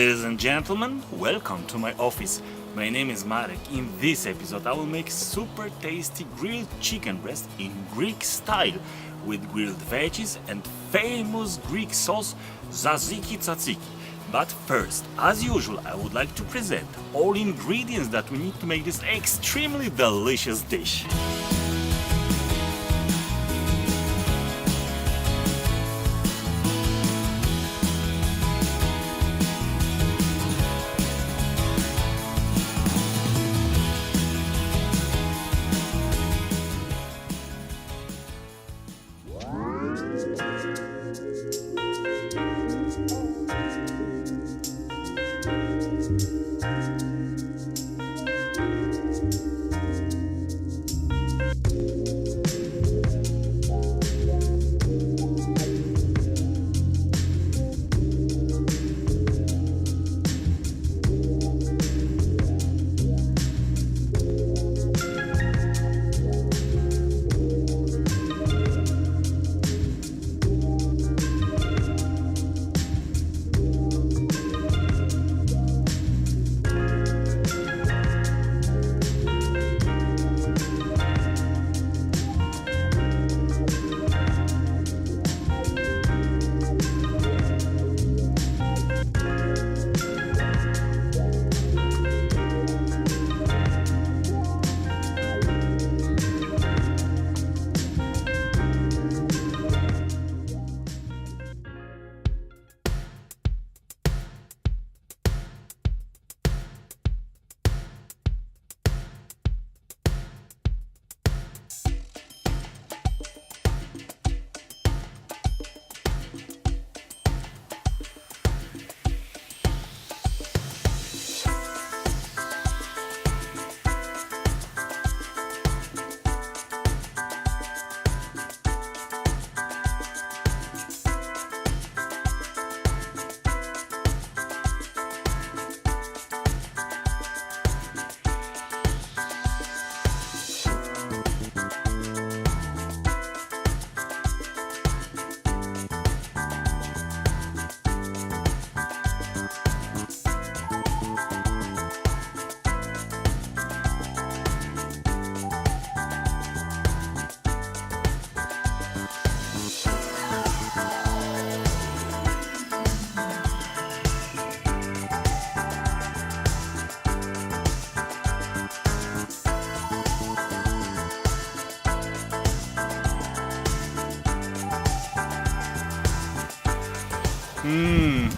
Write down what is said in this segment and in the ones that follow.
Ladies and gentlemen, welcome to my office. My name is Marek. In this episode I will make super tasty grilled chicken breast in Greek style with grilled veggies and famous Greek sauce Tzatziki. But first, as usual, I would like to present all ingredients that we need to make this extremely delicious dish.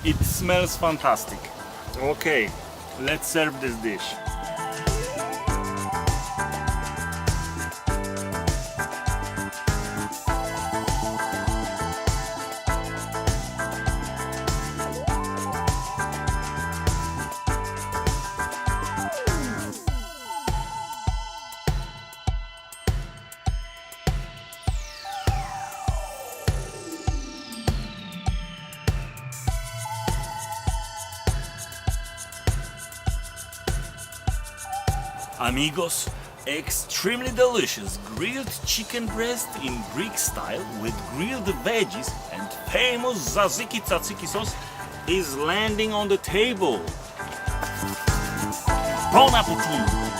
It smells fantastic. Okay, let's serve this dish. Amigos, extremely delicious grilled chicken breast in Greek style with grilled veggies and famous Tzatziki sauce is landing on the table. Bon appetit!